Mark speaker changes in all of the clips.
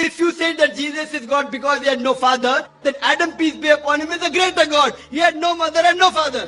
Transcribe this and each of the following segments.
Speaker 1: If you say that Jesus is God because he had no father, then Adam, peace be upon him, is a greater God. He had no mother and no father.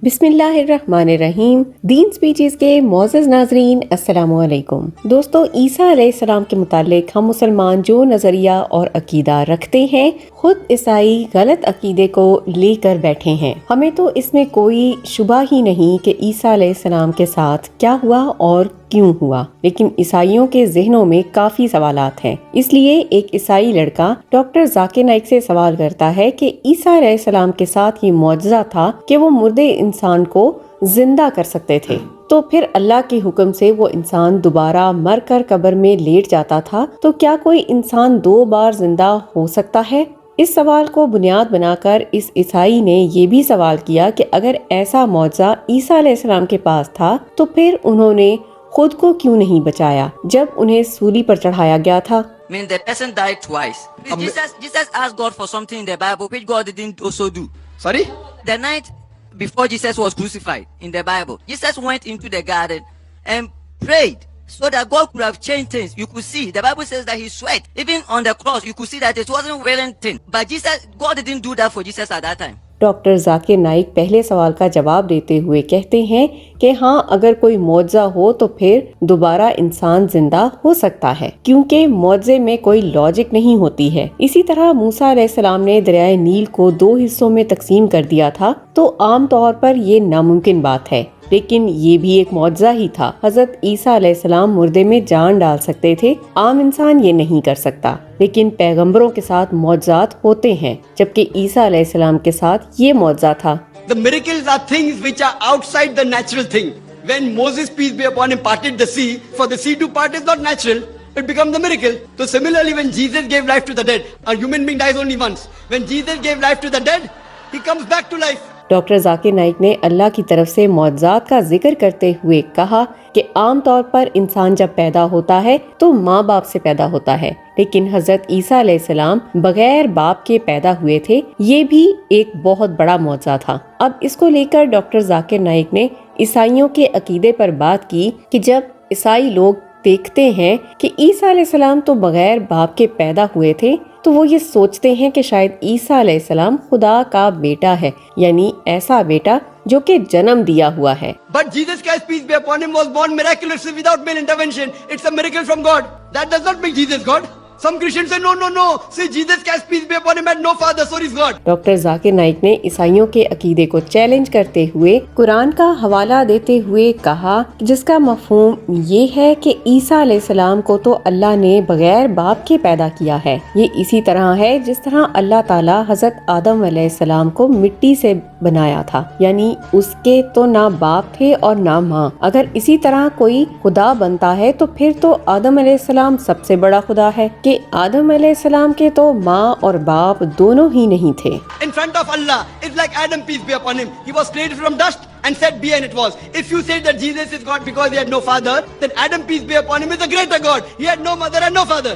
Speaker 2: बिस्मिल्लाहिर्रहमानिर्रहीम। दीन speeches के मोअज़्ज़ज़ नाज़रीन, अस्सलामु अलैकुम। दोस्तों, ईसा अलैहिस्सलाम के मुतालिक हम मुसलमान जो नज़रिया और अकीदा रखते हैं, खुद ईसाई गलत अकीदे को लेकर बैठे हैं। हमें तो इसमें कोई शुबा ही नहीं कि ईसा अलैहिस्सलाम के साथ क्या हुआ और क्यों हुआ, लेकिन ईसाइयों के जहनों में काफी सवालात हैं। इसलिए एक ईसाई लड़का डॉक्टर जाकिर नाइक से सवाल करता है कि ईसा अलैहिस्सलाम के साथ ये मौजज़ा था कि वो मुर्दे इंसान को जिंदा कर सकते थे, तो फिर अल्लाह के हुक्म से वो इंसान दोबारा मर कर कब्र में लेट जाता था, तो क्या कोई इंसान 2 बार जिंदा हो सकता है? इस सवाल को बुनियाद बनाकर इस ईसाई ने ये भी सवाल किया कि अगर ऐसा मौजज़ा ईसा अलैहिस्सलाम के पास था, तो फिर उन्होंने खुद को क्यों नहीं बचाया जब उन्हें सूली पर चढ़ाया गया था?
Speaker 3: I mean, the person died twice. Jesus asked God for something in the Bible which God didn't also do.
Speaker 1: Sorry?
Speaker 3: The night before Jesus was crucified in the Bible, Jesus went into the garden and prayed so that God could have changed things. You could see, the Bible says that he sweat. Even on the cross, you could see that it wasn't wearing thin. But God didn't do that for Jesus at that time.
Speaker 2: Doctor Zakir Naik पहले सवाल का जवाब देते हुए कहते हैं कि हाँ, अगर कोई मौजज़ा हो तो फिर दोबारा इंसान जिंदा हो सकता है, क्योंकि मौजज़े में कोई लॉजिक नहीं होती है। इसी तरह मूसा अलैहिस्सलाम ने दरियाए नील को 2 हिस्सों में तकसीम कर दिया था, तो आम तौर पर ये नामुमकिन बात है, लेकिन ये भी एक मौजज़ा ही था। हज़रत ईसा अलैहिस्सलाम मुर्दे में जान डाल सकते थे, आम इंसान ये नहीं कर सकता, लेकिन पैगंबरों के साथ मौजज़ात होते हैं, जबकि ईसा अलैहिस्सलाम के साथ ये मौजज़ा था।
Speaker 1: The miracles are things which are outside the natural thing. When Moses, peace be upon him, parted the sea, for the sea to part is not natural. It becomes the miracle. So similarly, when Jesus gave life to the dead, a human being dies only once. When Jesus gave life to the dead, he comes back to life.
Speaker 2: Doctor Zakir Naik ने अल्लाह की तरफ से मौजज़ात का जिक्र करते हुए कहा कि आम तौर पर इंसान जब पैदा होता है तो माँ बाप से पैदा होता है, लेकिन हजरत ईसा अलैहिस्सलाम बगैर बाप के पैदा हुए थे। ये भी एक बहुत बड़ा मौजज़ा था। अब इसको लेकर डॉक्टर जाकिर नाइक ने ईसाइयों के अकीदे पर बात की कि जब ईसाई लोग देखते हैं कि ईसा अलैहिस्सलाम तो बगैर बाप के पैदा हुए थे, तो वो ये सोचते हैं कि शायद ईसा अलैहिस्सलाम खुदा का बेटा है, यानी ऐसा बेटा जो कि जन्म दिया हुआ है।
Speaker 1: But Jesus Christ, peace be upon him, was born miraculously without male intervention. It's a miracle from God. That does not make Jesus God. Some Christians say no, no, no. See, Jesus Christ, peace be upon him, had no father, so he's God.
Speaker 2: Doctor Zakir Naik ने ईसाइयों के अकीदे को challenge करते हुए कुरान का हवाला देते हुए कहा, जिसका मफहूम ये है कि ईसा अलैहिस्सलाम को तो अल्लाह ने बगैर बाप के पैदा किया है। ये इसी तरह है जिस तरह अल्लाह ताला हजरत आदम अलैहिस्सलाम को मिट्टी से बनाया था, यानी उसके तो ना बाप थे और ना माँ। अगर इसी तरह कोई खुदा बनता है तो फिर तो आदम अलैहिस्सलाम सबसे बड़ा खुदा है कि आदम अलैहिस्सलाम के तो माँ और बाप दोनों ही नहीं थे।
Speaker 1: In front of Allah, it's like Adam, peace be upon him. He was created from dust and said be, and it was. If you say that Jesus is God because he had no father, then Adam, peace be upon him, is a greater God. He had no mother and no father.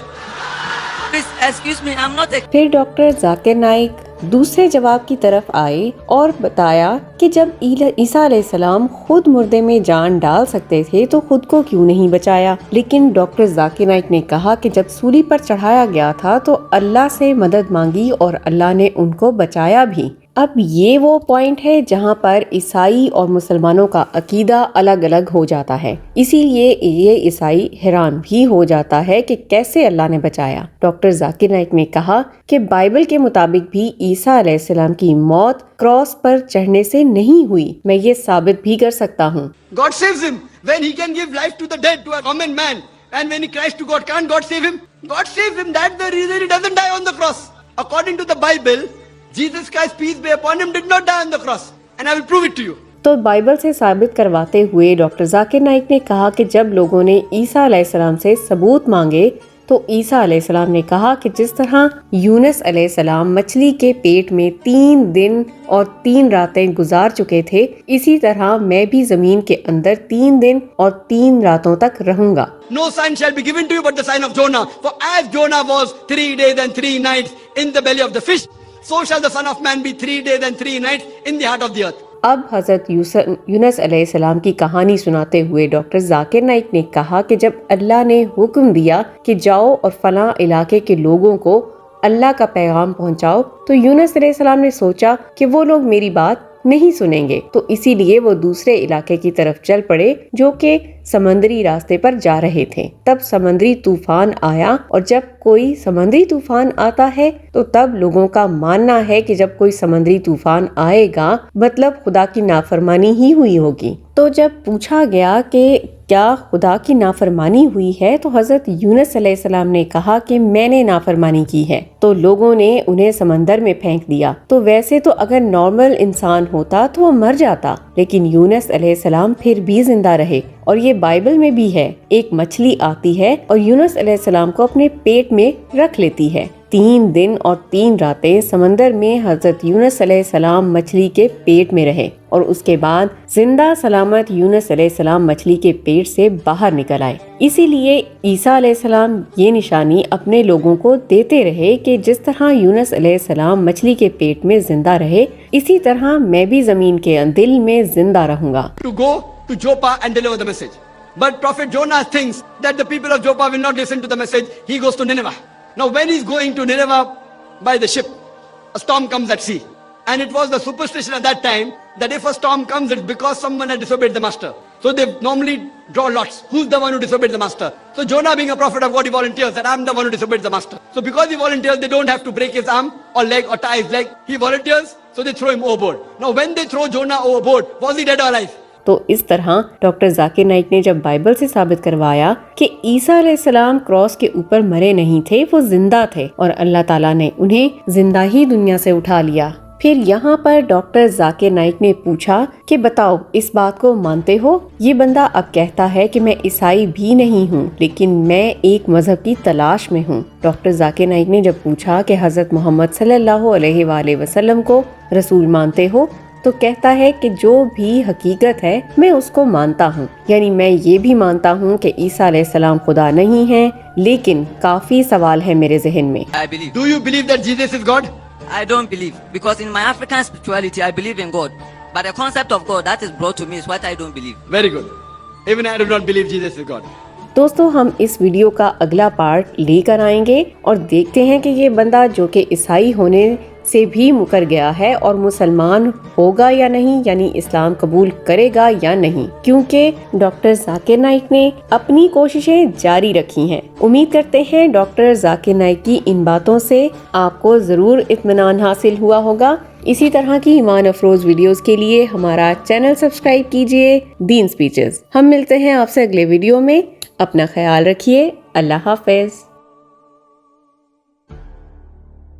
Speaker 3: Please excuse me, I'm not a...
Speaker 2: फिर doctor Zakir Naik दूसरे जवाब की तरफ आए और बताया कि जब ईसा अलैहिस्सलाम खुद मुर्दे में जान डाल सकते थे तो खुद को क्यों नहीं बचाया। लेकिन डॉक्टर जाकिर नाइक ने कहा कि जब सूली पर चढ़ाया गया था तो अल्लाह से मदद मांगी और अल्लाह ने उनको बचाया भी। अब ये वो पॉइंट है जहाँ पर ईसाई और मुसलमानों का अकीदा अलग अलग हो जाता है, इसीलिए ये ईसाई हैरान भी हो जाता है कि कैसे अल्लाह ने बचाया। डॉक्टर जाकिर नाइक ने कहा कि बाइबल के मुताबिक भी ईसा अलैहिस्सलाम की मौत क्रॉस पर चढ़ने से नहीं हुई। मैं ये साबित भी कर सकता हूँ।
Speaker 1: God saves him when he can give life to the dead, to a common man, and when he cries to God, can't God save him? God saves him. That's the reason he doesn't die on the cross. According to the Bible, Jesus Christ, peace be upon him, did not die on the cross, and I will prove it to you.
Speaker 2: तो Bible से साबित करवाते हुए doctor Zakir Naik ने कहा कि जब लोगों ने ईसा अलैहिस्सलाम से सबूत मांगे तो ईसा अलैहिस्सलाम ने कहा कि जिस तरह यूनुस अलैहिस्सलाम मछली के पेट में 3 दिन और 3 रातें गुजार चुके थे, इसी तरह मैं भी जमीन के अंदर 3 दिन और 3 रातों तक रहूंगा।
Speaker 1: No sign shall be given to you but the sign of Jonah. For as Jonah was 3 days and 3 nights in the belly of the fish, so shall the Son of Man be 3 days and 3 nights in the heart of the earth.
Speaker 2: अब हज़रत यूनुस अलैहिस्सलाम की कहानी सुनाते हुए doctor Zakir Naik ने कहा कि जब अल्लाह ने हुक्म दिया कि जाओ और फलां इलाके के लोगों को अल्लाह का पैगाम पहुंचाओ, तो यूनुस अलैहिस्सलाम ने सोचा कि वो लोग मेरी बात नहीं सुनेंगे, तो इसीलिए वो दूसरे इलाके की तरफ चल पड़े जो कि समंदरी रास्ते पर जा रहे थे। तब समंदरी तूफान आया, और जब कोई समंदरी तूफान आता है तो तब लोगों का मानना है कि जब कोई समंदरी तूफान आएगा मतलब खुदा की नाफरमानी ही हुई होगी। तो जब पूछा गया कि क्या खुदा की नाफरमानी हुई है, तो हजरत यूनुस अलैहिस्सलाम ने कहा कि मैंने नाफरमानी की है। तो लोगों ने उन्हें समंदर में फेंक दिया। तो वैसे तो अगर नॉर्मल इंसान होता तो वो मर जाता, लेकिन यूनुस अलैहिस्सलाम फिर भी जिंदा रहे। और ये बाइबल में भी है, एक मछली आती है और यूनुस अलैहिस्सलाम को अपने पेट में रख लेती है। 3 दिन और 3 रातें समंदर में हजरत यूनुस अलैहिस्सलाम मछली के पेट में रहे, और उसके बाद जिंदा सलामत यूनुस अलैहिस्सलाम मछली के पेट से बाहर निकल आए। इसीलिए ईसा अलैहिस्सलाम ये निशानी अपने लोगों को देते रहे कि जिस तरह यूनुस अलैहिस्सलाम मछली के पेट में जिंदा रहे, इसी तरह मैं भी जमीन के दिल में जिंदा रहूंगा।
Speaker 1: To go to Joppa and deliver the message. But Prophet Jonah thinks that the people of Joppa will not listen to the message. He goes to Nineveh. Now when he's going to Nineveh by the ship, a storm comes at sea. And it was the superstition at that time that if a storm comes, it's because someone had disobeyed the master. So they normally draw lots. Who's the one who disobeyed the master? So Jonah, being a prophet of God, he volunteers that I'm the one who disobeyed the master. So because he volunteers, they don't have to break his arm or leg or tie his leg. He volunteers, so they throw him overboard. Now when they throw Jonah overboard, was he dead or alive?
Speaker 2: तो इस तरह doctor Zakir Naik ने जब Bible से साबित करवाया कि ईसा अलैहिस्सलाम क्रॉस के ऊपर मरे नहीं थे, वो जिंदा थे, और अल्लाह ताला ने उन्हें जिंदा ही दुनिया से उठा लिया। फिर यहाँ पर डॉक्टर जाकिर नाइक ने पूछा कि बताओ, इस बात को मानते हो? ये बंदा अब कहता है कि मैं ईसाई भी नहीं हूँ, लेकिन मैं एक मजहब की तलाश में हूँ। डॉक्टर जाकिर नाइक ने जब पूछा कि हजरत मोहम्मद सल्लल्लाहु अलैहि वसल्लम को रसूल मानते हो, तो कहता है कि जो भी हकीकत है मैं उसको मानता हूँ। यानी मैं ये भी मानता हूँ कि ईसा अलैहिस्सलाम खुदा नहीं है, लेकिन काफी सवाल है मेरे जहन में।
Speaker 3: I believe.
Speaker 1: Do you believe that Jesus is God?
Speaker 3: I don't believe, because in my African spirituality I believe in God, but the concept of God that is brought to me is what I don't believe.
Speaker 1: Very good. Even I do not believe Jesus is God.
Speaker 2: दोस्तों, हम इस video का अगला part लेकर आएंगे और देखते हैं कि ये बंदा जो कि ईसाई होने से भी मुकर गया है और मुसलमान होगा या नहीं, यानी इस्लाम कबूल करेगा या नहीं, क्योंकि डॉक्टर जाकिर नाइक ने अपनी कोशिशें जारी रखी हैं। उम्मीद करते हैं डॉक्टर जाकिर नाइक की इन बातों से आपको जरूर इत्मीनान हासिल हुआ होगा। इसी तरह की ईमान अफरोज वीडियोस के लिए हमारा चैनल सब्सक्राइब कीजिए, दीन स्पीचेस। हम मिलते हैं आपसे अगले वीडियो में। अपना ख्याल रखिए। अल्लाह हाफिज।